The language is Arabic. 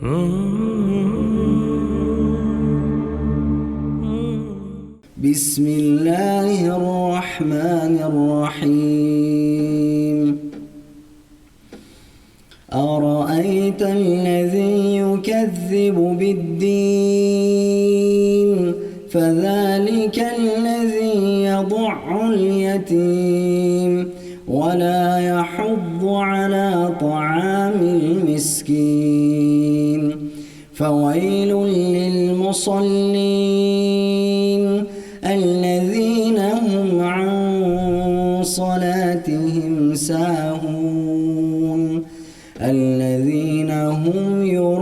بسم الله الرحمن الرحيم أرأيت الذي يكذب بالدين فذلك الذي يضع اليتيم ولا يحض على طعام المسكين فويل للمصلين الذين هم عن صلاتهم ساهون الذين هم يراءون